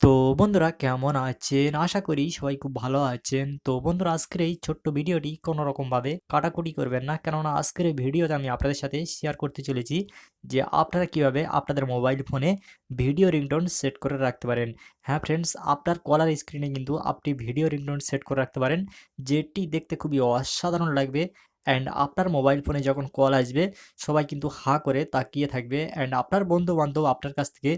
তো বন্ধুরা কেমন আছেন? আশা করি সবাই খুব ভালো আছেন। তো বন্ধুরা আজকের এই ছোট্ট ভিডিওটি কোনো রকমভাবে কাটাকুটি করবেন না। কেননা আজকের এই ভিডিওতে আমি আপনাদের সাথে শেয়ার করতে চলেছি যে আপনারা কিভাবে আপনাদের মোবাইল ফোনে ভিডিও রিংটোন সেট করে রাখতে পারেন। হ্যাঁ ফ্রেন্ডস, আপনার কলার স্ক্রিনে কিন্তু আপনি ভিডিও রিংটোন সেট করে রাখতে পারেন, যেটি দেখতে খুবই অসাধারণ লাগবে। অ্যান্ড আপনার মোবাইল ফোনে যখন কল আসবে সবাই কিন্তু হাঁ করে তাকিয়ে থাকবে, অ্যান্ড আপনার বন্ধু-বান্ধব আপনার কাছ থেকে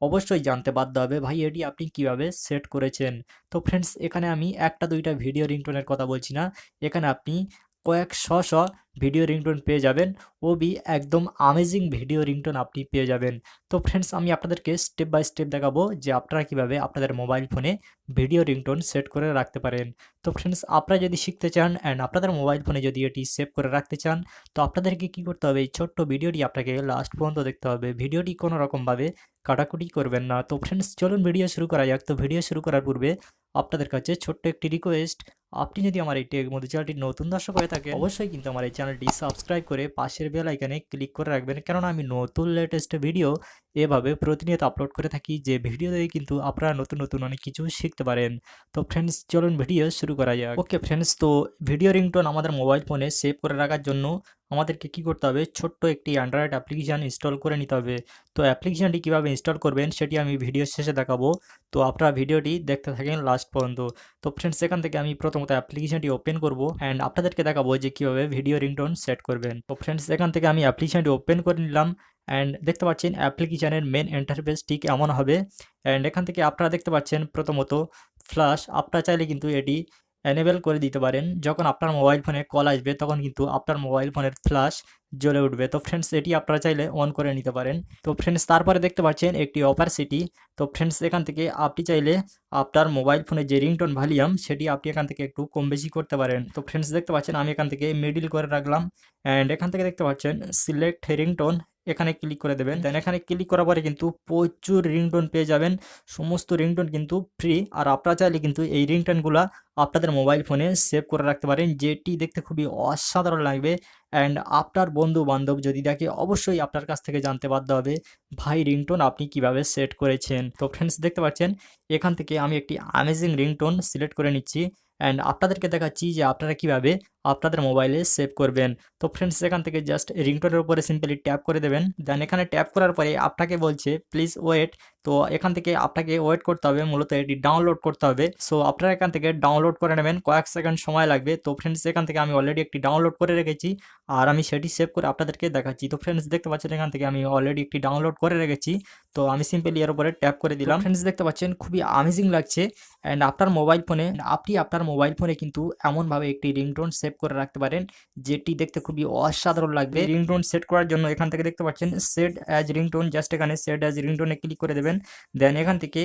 অবশ্যই জানতে বাধ্য হবে, ভাই এটি আপনি কিভাবে সেট করেছেন। তো ফ্রেন্ডস, এখানে আমি ১টা ২টা ভিডিও রিংটোনের কথা বলছি না। এখানে আপনি কয়েক শ ভিডিও রিংটোন পেয়ে যাবেন। একদম আমেজিং ভিডিও রিংটোন আপনি পেয়ে যাবেন। তো ফ্রেন্ডস, আমি আপনাদেরকে স্টেপ বাই স্টেপ দেখাবো যে আপনারা কিভাবে আপনাদের মোবাইল ফোনে ভিডিও রিংটোন সেট করে রাখতে পারেন। তো ফ্রেন্ডস, আপনারা যদি শিখতে চান অ্যান্ড আপনাদের মোবাইল ফোনে যদি এটি সেভ করে রাখতে চান, তো আপনাদেরকে কি করতে হবে, এই ছোট্ট ভিডিওটি আপনাকে লাস্ট পর্যন্ত দেখতে হবে। ভিডিওটি কোনো রকমভাবে কাটাকুটি করবেন না। তো ফ্রেন্ডস, চলুন ভিডিও শুরু করা যাক। তো ভিডিও শুরু করার পূর্বে আপনাদের কাছে ছোট্ট একটি রিকোয়েস্ট, আপনি যদি আমার এই টেক মধু চ্যানেলটির নতুন দর্শক হয়ে থাকেন, অবশ্যই কিন্তু আমার এই চ্যানেলটি সাবস্ক্রাইব করে পাশের বেল আইকনে ক্লিক করে রাখবেন। কেননা আমি নতুন লেটেস্ট ভিডিও এভাবে প্রতিনিয়ত আপলোড করে থাকি, যে ভিডিও দিয়ে কিন্তু আপনারা নতুন নতুন অনেক কিছু শিখতে পারেন। তো ফ্রেন্ডস, চলুন ভিডিও শুরু করা যাক। ওকে ফ্রেন্ডস, তো ভিডিও রিংটোন আমাদের মোবাইল ফোনে সেভ করে রাখার জন্য আমাদেরকে কি করতে হবে, ছোট্ট একটি অ্যান্ড্রয়েড অ্যাপ্লিকেশান ইনস্টল করে নিতে হবে। তো অ্যাপ্লিকেশানটি কীভাবে ইনস্টল করবেন সেটি আমি ভিডিওর শেষে দেখাবো। তো আপনারা ভিডিওটি দেখতে থাকেন লাস্ট পর্যন্ত। তো ফ্রেন্ডস, এখান থেকে আমি প্রথমত অ্যাপ্লিকেশানটি ওপেন করব অ্যান্ড আপনাদেরকে দেখাবো যে কীভাবে ভিডিও রিংটোন সেট করবেন। তো ফ্রেন্ডস, এখান থেকে আমি অ্যাপ্লিকেশানটি ওপেন করে নিলাম অ্যান্ড দেখতে পাচ্ছেন অ্যাপ্লিকেশানের মেন ইন্টারফেস ঠিক এমন হবে। অ্যান্ড এখান থেকে আপনারা দেখতে পাচ্ছেন প্রথমত ফ্ল্যাশ, আপনারা চাইলে কিন্তু এটি এনেবেল করে দিতে পারেন। যখন আপনার মোবাইল ফোনে কল আসবে তখন কিন্তু আপনার মোবাইল ফোনের ফ্ল্যাশ জ্বলে উঠবে। তো ফ্রেন্ডস, এটি আপনারা চাইলে অন করে নিতে পারেন। তো ফ্রেন্ডস, তারপরে দেখতে পাচ্ছেন একটি অপারসিটি। তো ফ্রেন্ডস, এখান থেকে আপনি চাইলে আপনার মোবাইল ফোনে যে রিংটোন ভলিউম সেটি আপনি এখান থেকে একটু কম বেশি করতে পারেন। তো ফ্রেন্ডস, দেখতে পাচ্ছেন আমি এখান থেকে মিডিল করে রাখলাম অ্যান্ড এখান থেকে দেখতে পাচ্ছেন সিলেক্ট রিংটোন, এখানে ক্লিক করে দেবেন। দেন এখানে ক্লিক করার পরে কিন্তু প্রচুর রিংটোন পেয়ে যাবেন। সমস্ত রিংটোন কিন্তু ফ্রি, আর আপনারা চাইলে কিন্তু এই রিংটোনগুলা আপনাদের মোবাইল ফোনে সেভ করে রাখতে পারেন, যেটি দেখতে খুবই অসাধারণ লাগবে। অ্যান্ড আপনার বন্ধু বান্ধব যদি দেখে অবশ্যই আপনার কাছ থেকে জানতে বাধ্য হবে, ভাই রিংটোন আপনি কিভাবে সেট করেছেন। তো ফ্রেন্ডস, দেখতে পাচ্ছেন এখান থেকে আমি একটি অ্যামেজিং রিংটোন সিলেক্ট করে নিচ্ছি অ্যান্ড আপনাদেরকে দেখাচ্ছি যে আপনারা কিভাবে আপনাদের মোবাইলে সেভ করবেন। তো ফ্রেন্ডস, এখান থেকে জাস্ট রিংটোনের উপরে সিম্পলি ট্যাপ করে দেবেন। দেন এখানে ট্যাপ করার পরে আপনাকে বলছে প্লিজ ওয়েট। তো এখান থেকে আপনাকে ওয়েট করতে হবে, মূলত এটি ডাউনলোড করতে হবে। সো আপনারা এখান থেকে ডাউনলোড করে নেবেন, কয়েক সেকেন্ড সময় লাগবে। তো ফ্রেন্ডস, এখান থেকে আমি অলরেডি একটি ডাউনলোড করে রেখেছি আর আমি সেটি সেভ করে আপনাদেরকে দেখাচ্ছি। তো ফ্রেন্ডস, দেখতে পাচ্ছেন এখান থেকে আমি অলরেডি একটি ডাউনলোড করে রেখেছি। তো আমি সিম্পলি এর উপরে ট্যাপ করে দিলাম। ফ্রেন্ডস, দেখতে পাচ্ছেন খুবই অ্যামেজিং লাগছে। অ্যান্ড আপনার মোবাইল ফোনে আপনার মোবাইল ফোনে কিন্তু এমনভাবে একটি রিংটোন সেভ করে রাখতে পারেন, যেটি দেখতে খুবই অসাধারণ লাগবে। রিংটোন সেট করার জন্য এখান থেকে দেখতে পাচ্ছেন সেট অ্যাজ রিংটোন, জাস্ট এখানে সেট অ্যাজ রিংটোনে ক্লিক করে দেবেন। দেন এখান থেকে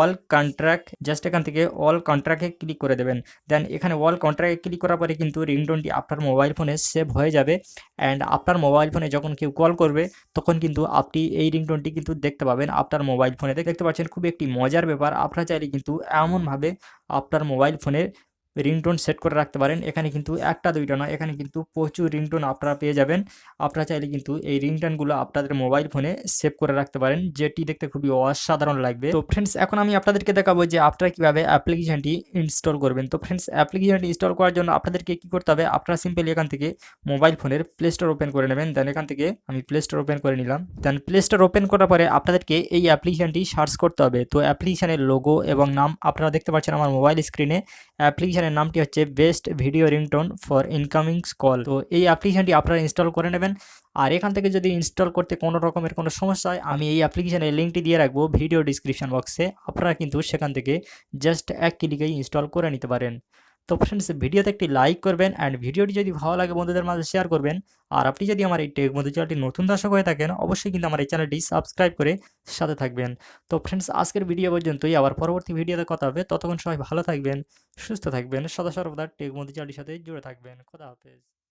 অল কন্ট্রাক্ট, জাস্ট এখান থেকে অল কন্ট্রাক্টে ক্লিক করে দেবেন। দেন এখানে অল কন্ট্রাক্টে ক্লিক করার পরে কিন্তু রিংটোনটি আপনার মোবাইল ফোনে সেভ হয়ে যাবে অ্যান্ড আপনার মোবাইল ফোনে যখন কেউ কল করবে তখন কিন্তু আপনি এই রিংটোনটি কিন্তু দেখতে পাবেন আপনার মোবাইল ফোনে। দেখতে পাচ্ছেন খুবই একটি মজার ব্যাপার। আপনারা চাইলে কিন্তু এমনভাবে আপনার মোবাইল ফোনে রিংটোন সেট করে রাখতে পারেন। এখানে কিন্তু ১টা ২টা নয়, এখানে কিন্তু প্রচুর রিংটোন আপনারা পেয়ে যাবেন। আপনারা চাইলে কিন্তু এই রিংটোনগুলো আপনাদের মোবাইল ফোনে সেভ করে রাখতে পারেন, যেটি দেখতে খুবই অসাধারণ লাগবে। তো ফ্রেন্ডস, এখন আমি আপনাদেরকে দেখাবো যে আপনারা কিভাবে অ্যাপ্লিকেশনটি ইনস্টল করবেন। তো ফ্রেন্ডস, অ্যাপ্লিকেশনটি ইনস্টল করার জন্য আপনাদেরকে কি করতে হবে, আপনারা সিম্পলি এখান থেকে মোবাইল ফোনের প্লে স্টোর ওপেন করে নেবেন। দেন এখান থেকে আমি প্লে স্টোর ওপেন করে নিলাম। দেন প্লে স্টোর ওপেন করার পরে আপনাদেরকে এই অ্যাপ্লিকেশনটি সার্চ করতে হবে। তো অ্যাপ্লিকেশনের লোগো এবং নাম আপনারা দেখতে পাচ্ছেন আমার মোবাইল স্ক্রিনে। অ্যাপ্লিকেশনের নামটি হচ্ছে best video ringtone for incoming call. তো এই অ্যাপ্লিকেশনটি আপনারা ইনস্টল করে নেবেন। আর এখান থেকে যদি ইনস্টল করতে কোনো রকমের কোনো সমস্যা হয়, আমি এই অ্যাপ্লিকেশনের লিঙ্কটি দিয়ে রাখবো ভিডিও ডিসক্রিপশন বক্সে। আপনারা কিন্তু সেখান থেকে জাস্ট এক ক্লিকেই ইনস্টল করে নিতে পারেন। তো ফ্রেন্ডস, ভিডিওতে একটি লাইক করবেন অ্যান্ড ভিডিওটি যদি ভালো লাগে বন্ধুদের মাঝে শেয়ার করবেন। আর আপনি যদি আমার এই টেক মধু চ্যানেলটি নতুন দর্শক হয়ে থাকেন, অবশ্যই কিন্তু আমার এই চ্যানেলটি সাবস্ক্রাইব করে সাথে থাকবেন। তো ফ্রেন্ডস, আজকের ভিডিও পর্যন্তই, আবার পরবর্তী ভিডিওতে কথা হবে। ততক্ষণ সবাই ভালো থাকবেন, সুস্থ থাকবেন, সদা সর্বদা টেক মধু চ্যানেলটির সাথে জুড়ে থাকবেন। খোদা হাফেজ।